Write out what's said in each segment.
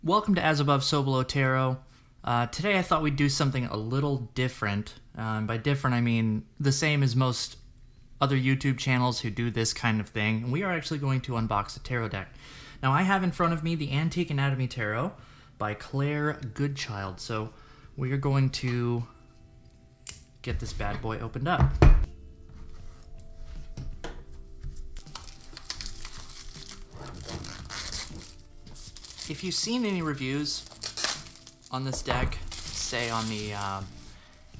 Welcome to As Above, So Below Tarot. Today I thought we'd do something a little different. By different, I mean the same as most other YouTube channels who do this kind of thing. And we are actually going to unbox a tarot deck. Now I have in front of me the Antique Anatomy Tarot by Claire Goodchild. So we are going to get this bad boy opened up. If you've seen any reviews on this deck, say on the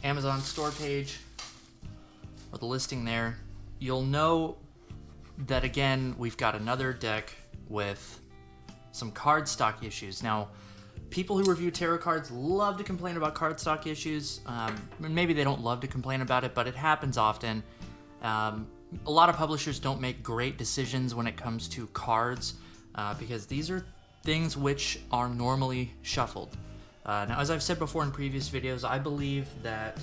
Amazon store page or the listing there, you'll know that again we've got another deck with some cardstock issues. Now, people who review tarot cards love to complain about cardstock issues. Maybe they don't love to complain about it, but it happens often. A lot of publishers don't make great decisions when it comes to cards because these are things which are normally shuffled. Now, as I've said before in previous videos, I believe that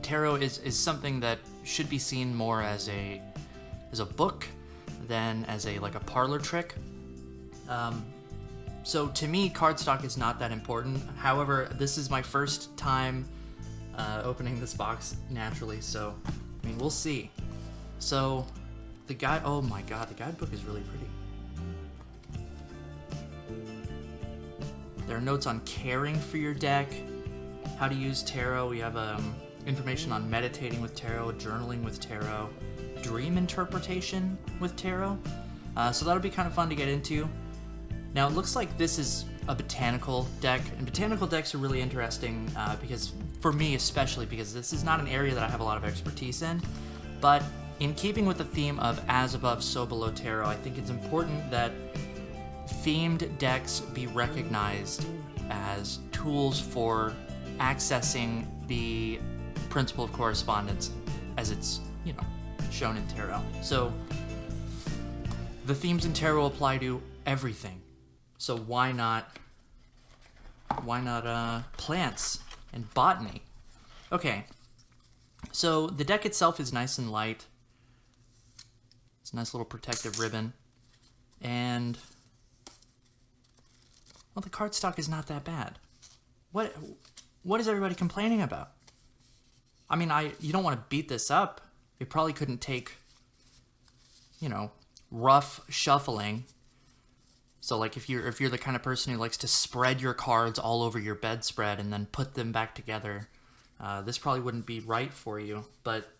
tarot is something that should be seen more as a book than as a parlor trick. So to me, cardstock is not that important. However, this is my first time opening this box naturally, so I mean, we'll see. So the guide, oh my god, the guidebook is really pretty. There are notes on caring for your deck, how to use tarot. We have information on meditating with tarot, journaling with tarot, dream interpretation with tarot. So that'll be kind of fun to get into. Now it looks like this is a botanical deck, and botanical decks are really interesting because, for me especially, because this is not an area that I have a lot of expertise in. But in keeping with the theme of As Above, So Below Tarot, I think it's important that themed decks be recognized as tools for accessing the principle of correspondence as it's, shown in tarot. So the themes in tarot apply to everything. So why not plants and botany? Okay, so the deck itself is nice and light. It's a nice little protective ribbon, and well, the cardstock is not that bad. What is everybody complaining about? I mean, you don't want to beat this up. It probably couldn't take, rough shuffling. So like if you're the kind of person who likes to spread your cards all over your bedspread and then put them back together, this probably wouldn't be right for you. But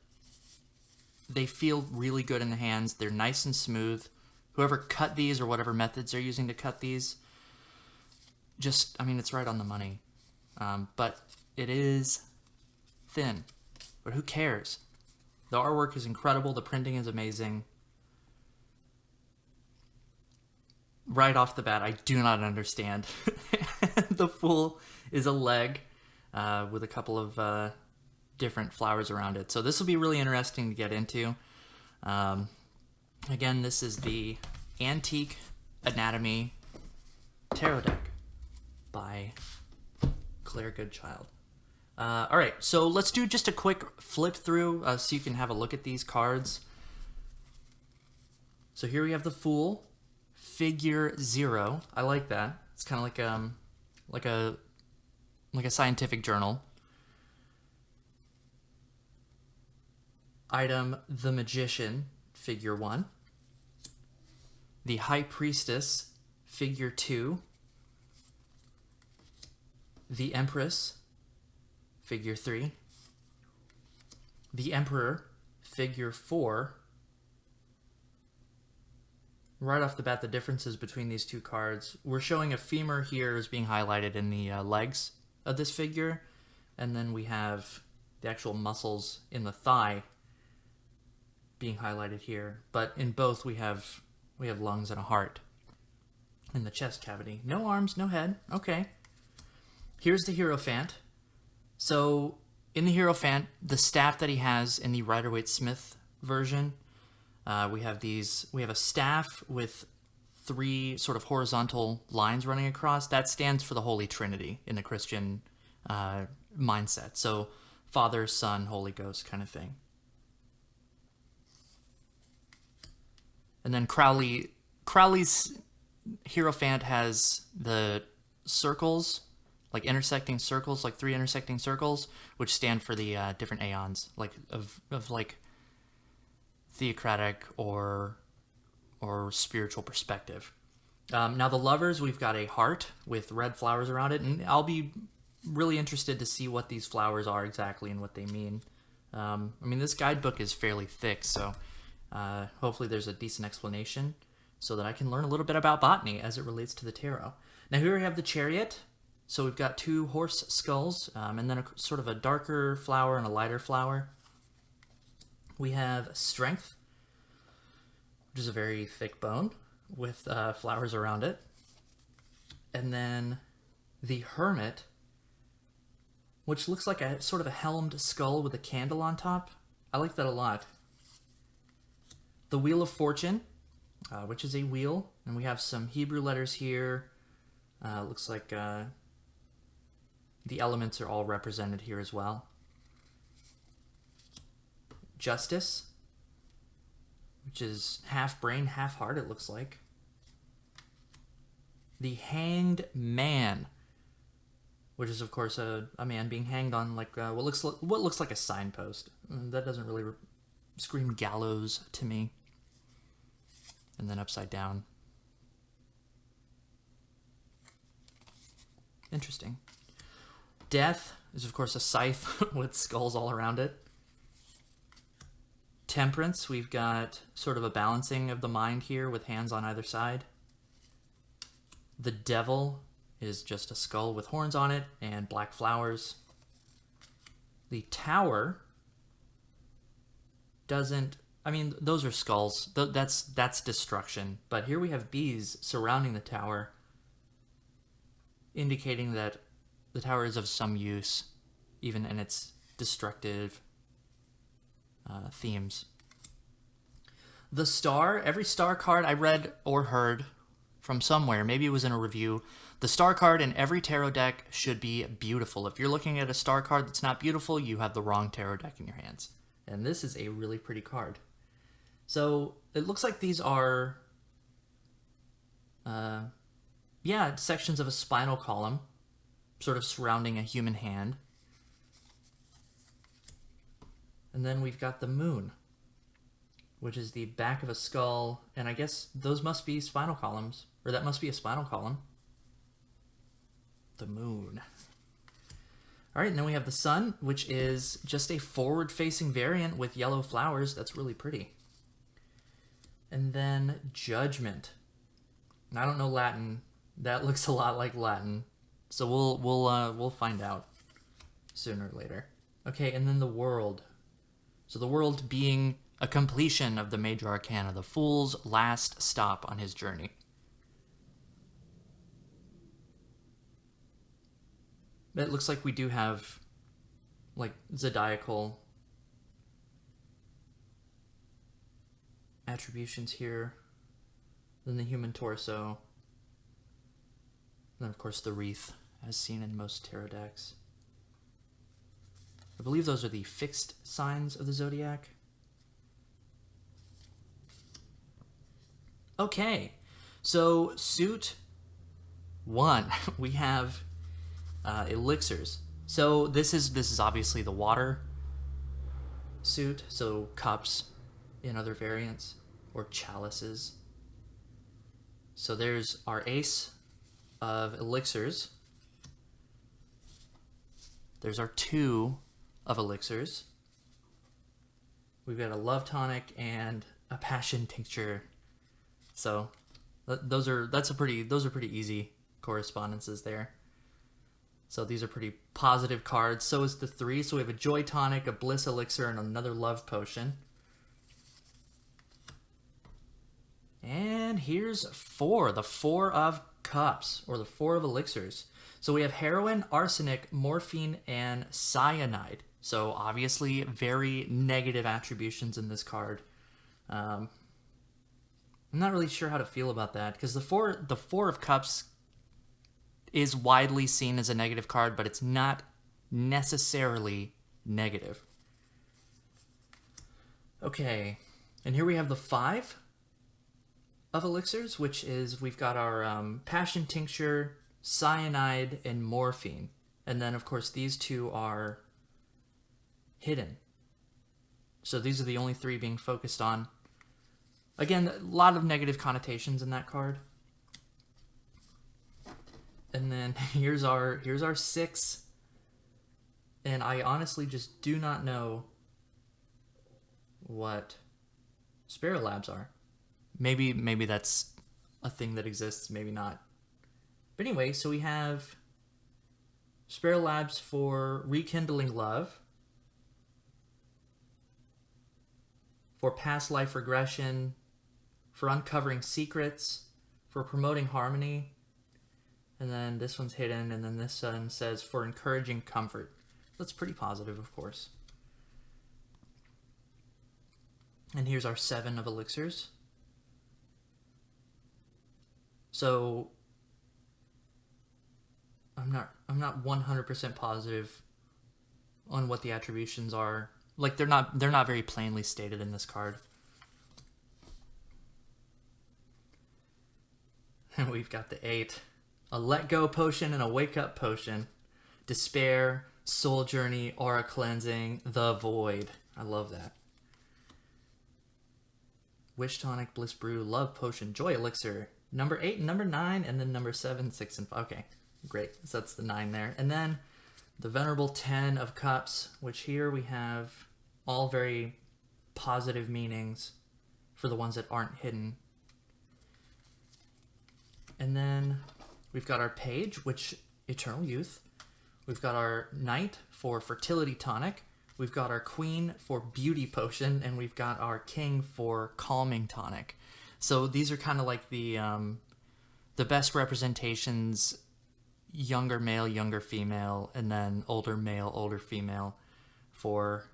they feel really good in the hands. They're nice and smooth. Whoever cut these or whatever methods they're using to cut these, it's right on the money. But it is thin. But who cares? The artwork is incredible. The printing is amazing. Right off the bat, I do not understand. The Fool is a leg with a couple of different flowers around it. So this will be really interesting to get into. Again, this is the Antique Anatomy Tarot deck by Claire Goodchild. All right, so let's do just a quick flip through so you can have a look at these cards. So here we have the Fool, figure 0. I like that. It's kind of like a scientific journal. Item, the Magician, figure 1. The High Priestess, figure 2. The Empress, figure 3. The Emperor, figure 4. Right off the bat, the differences between these two cards. We're showing a femur here as being highlighted in the legs of this figure, and then we have the actual muscles in the thigh being highlighted here. But in both, we have lungs and a heart in the chest cavity. No arms, no head. Okay. Here's the Hierophant. So in the Hierophant, the staff that he has in the Rider-Waite-Smith version, we have a staff with 3 sort of horizontal lines running across. That stands for the Holy Trinity in the Christian mindset. So Father, Son, Holy Ghost kind of thing. And then Crowley's Hierophant has the circles, like intersecting circles, like 3 intersecting circles, which stand for the different aeons, like of like theocratic or spiritual perspective. Now the lovers, we've got a heart with red flowers around it, and I'll be really interested to see what these flowers are exactly and what they mean. I mean, this guidebook is fairly thick, so hopefully there's a decent explanation so that I can learn a little bit about botany as it relates to the tarot. Now here we have the chariot. So we've got 2 horse skulls, and then sort of a darker flower and a lighter flower. We have strength, which is a very thick bone with flowers around it. And then the hermit, which looks like a sort of a helmed skull with a candle on top. I like that a lot. The wheel of fortune, which is a wheel, and we have some Hebrew letters here. Looks like the elements are all represented here as well. Justice, which is half brain, half heart, it looks like. The hanged man, which is, of course, a man being hanged on like what looks like a signpost. That doesn't really scream gallows to me. And then upside down. Interesting. Death is, of course, a scythe with skulls all around it. Temperance, we've got sort of a balancing of the mind here with hands on either side. The devil is just a skull with horns on it and black flowers. The tower doesn't... I mean, those are skulls. That's destruction. But here we have bees surrounding the tower, indicating that the tower is of some use, even in its destructive themes. The star, every star card I read or heard from somewhere, maybe it was in a review, the star card in every tarot deck should be beautiful. If you're looking at a star card that's not beautiful, you have the wrong tarot deck in your hands. And this is a really pretty card. So it looks like these are, sections of a spinal column, sort of surrounding a human hand. And then we've got the moon, which is the back of a skull, and I guess those must be spinal columns, or that must be a spinal column. The moon. All right, and then we have the sun, which is just a forward-facing variant with yellow flowers. That's really pretty. And then judgment. I don't know Latin. That looks a lot like Latin. So we'll find out sooner or later. Okay, and then the world. So the world being a completion of the major arcana, the fool's last stop on his journey. It looks like we do have like zodiacal attributions here. Then the human torso. And then, of course, the wreath, as seen in most tarot decks. I believe those are the fixed signs of the zodiac. Okay, so suit 1, we have Elixirs. So this is obviously the water suit, so cups in other variants, or chalices. So there's our ace of Elixirs. There's our 2 of Elixirs. We've got a love tonic and a passion tincture. So those are pretty easy correspondences there. So these are pretty positive cards. So is the 3. So we have a joy tonic, a bliss elixir, and another love potion. And here's 4, the 4 of cups, or the 4 of elixirs. So we have heroin, arsenic, morphine, and cyanide. So obviously very negative attributions in this card. I'm not really sure how to feel about that, because the 4 of cups is widely seen as a negative card, but it's not necessarily negative. Okay, and here we have the 5 of elixirs, which is we've got our passion tincture, cyanide, and morphine. And then, of course, these two are hidden. So these are the only three being focused on. Again, a lot of negative connotations in that card. And then here's our 6. And I honestly just do not know what Sparrow Labs are. Maybe that's a thing that exists, maybe not. But anyway, so we have Sparrow Labs for rekindling love, for past life regression, for uncovering secrets, for promoting harmony, and then this one's hidden, and then this one says for encouraging comfort. That's pretty positive, of course. And here's our 7 of elixirs. So I'm not 100% positive on what the attributions are. Like they're not very plainly stated in this card. And we've got the 8. A let go potion and a wake up potion. Despair, soul journey, aura cleansing, the void. I love that. Wish tonic, bliss brew, love potion, joy elixir. Number 8 and number 9, and then number 7, 6, and 5. Okay, great. So that's the 9 there. And then the venerable 10 of cups, which here we have all very positive meanings for the ones that aren't hidden. And then we've got our page, which eternal youth. We've got our knight for fertility tonic. We've got our queen for beauty potion, and we've got our king for calming tonic. So these are kind of like the best representations: younger male, younger female, and then older male, older female for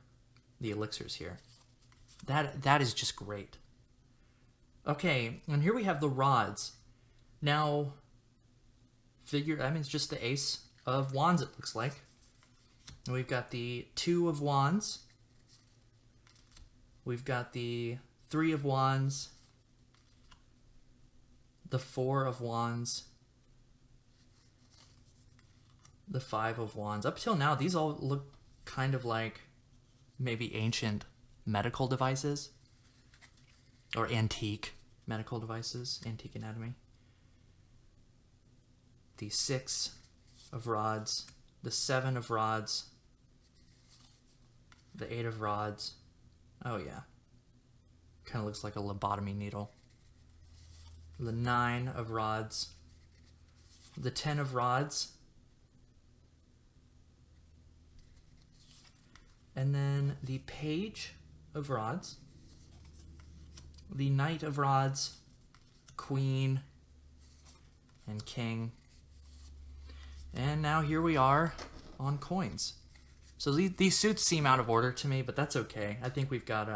the elixirs here. That is just great. Okay, and here we have the rods. Now, it's just the ace of wands, it looks like. And we've got the 2 of wands. We've got the 3 of wands. The 4 of wands. The 5 of wands. Up till now, these all look kind of like maybe ancient medical devices. Or antique medical devices. Antique anatomy. The 6 of rods. The 7 of rods. The 8 of rods. Oh yeah. Kind of looks like a lobotomy needle. The 9 of rods. The 10 of rods. And then the page of rods. The knight of rods. Queen. And king. And now here we are on coins. So these suits seem out of order to me, but that's okay. I think we've got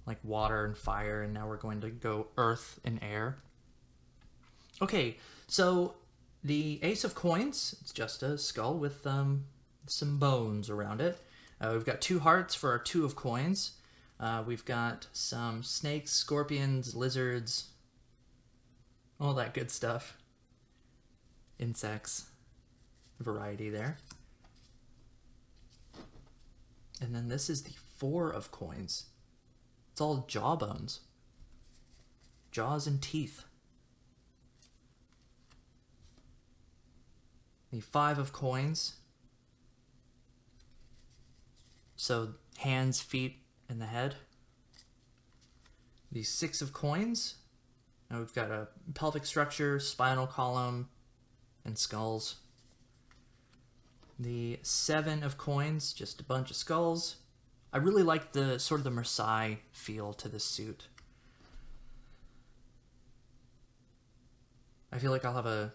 like water and fire, and now we're going to go earth and air. Okay, so the ace of coins, it's just a skull with some bones around it. We've got 2 hearts for our 2 of coins. We've got some snakes, scorpions, lizards, all that good stuff. Insects. Variety there. And then this is the 4 of coins. It's all jawbones. Jaws and teeth. The 5 of coins. So hands, feet, and the head. The 6 of coins. Now we've got a pelvic structure, spinal column, and skulls. The 7 of coins, just a bunch of skulls. I really like the sort of the Marseille feel to this suit. I feel like I'll have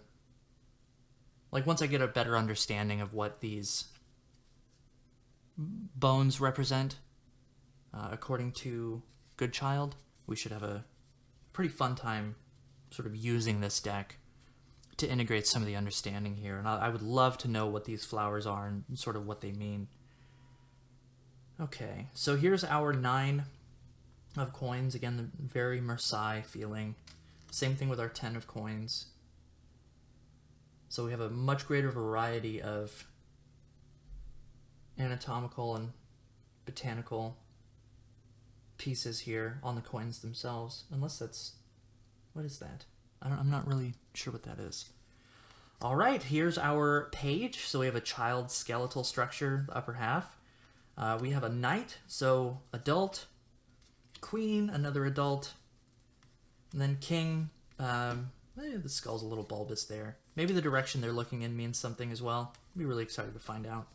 once I get a better understanding of what these bones represent, according to Goodchild, we should have a pretty fun time sort of using this deck to integrate some of the understanding here. And I would love to know what these flowers are and sort of what they mean. Okay, so here's our 9 of coins. Again, the very Marseille feeling. Same thing with our 10 of coins. So we have a much greater variety of anatomical and botanical pieces here on the coins themselves. Unless that's... what is that? I'm not really sure what that is. All right, here's our page. So we have a child skeletal structure, the upper half. We have a knight, so adult. Queen, another adult. And then king. The skull's a little bulbous there. Maybe the direction they're looking in means something as well. I'd be really excited to find out.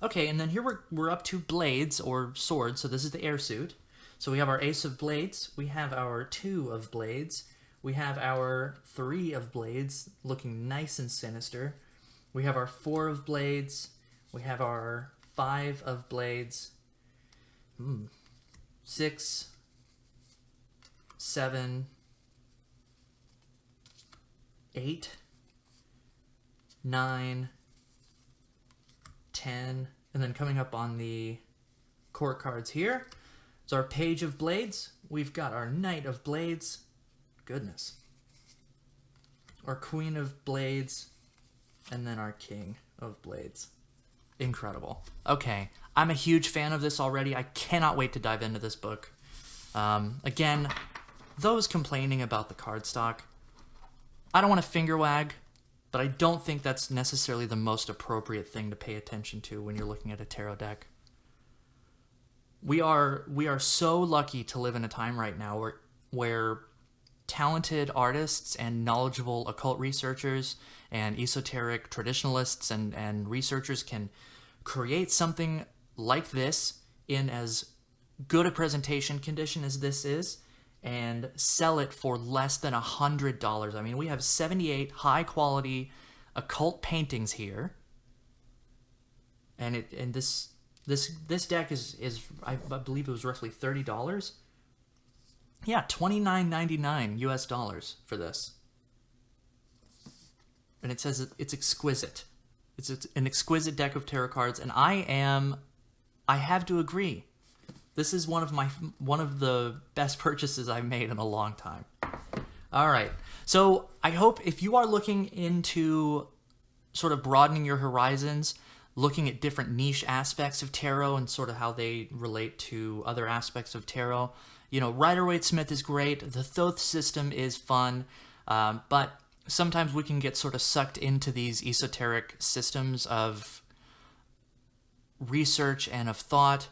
Okay, and then here we're up to blades or swords. So this is the air suit. So we have our ace of blades. We have our 2 of blades. We have our 3 of blades looking nice and sinister. We have our 4 of blades. We have our 5 of blades. 6, 7, 8, 9, 10, and then coming up on the court cards here is our page of blades. We've got our knight of blades. Goodness. Our queen of blades, and then our king of blades. Incredible. Okay, I'm a huge fan of this already. I cannot wait to dive into this book. Again, those complaining about the cardstock, I don't want to finger wag, but I don't think that's necessarily the most appropriate thing to pay attention to when you're looking at a tarot deck. We are so lucky to live in a time right now where talented artists and knowledgeable occult researchers and esoteric traditionalists and researchers can create something like this in as good a presentation condition as this is and sell it for less than $100. I mean, we have 78 high-quality occult paintings here, and this deck is I believe it was roughly $30. Yeah, $29.99 US for this, and it says it's exquisite. It's an exquisite deck of tarot cards, and I have to agree. This is one of the best purchases I've made in a long time. All right. So I hope if you are looking into sort of broadening your horizons, looking at different niche aspects of tarot and sort of how they relate to other aspects of tarot, Rider-Waite-Smith is great. The Thoth system is fun, but sometimes we can get sort of sucked into these esoteric systems of research and of thought,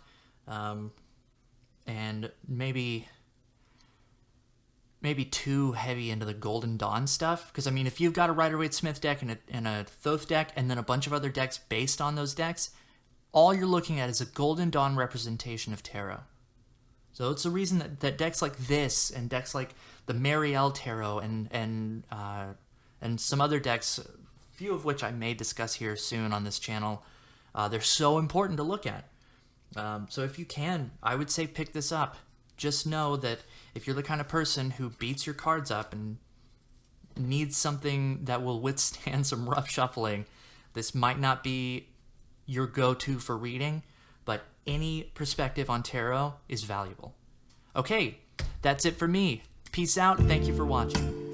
and maybe too heavy into the Golden Dawn stuff. Because, I mean, if you've got a Rider-Waite-Smith deck and a Thoth deck and then a bunch of other decks based on those decks, all you're looking at is a Golden Dawn representation of tarot. So it's the reason that decks like this and decks like the Marielle Tarot and some other decks, a few of which I may discuss here soon on this channel, they're so important to look at. So if you can, I would say pick this up. Just know that if you're the kind of person who beats your cards up and needs something that will withstand some rough shuffling, this might not be your go-to for reading, but any perspective on tarot is valuable. Okay, that's it for me. Peace out. Thank you for watching.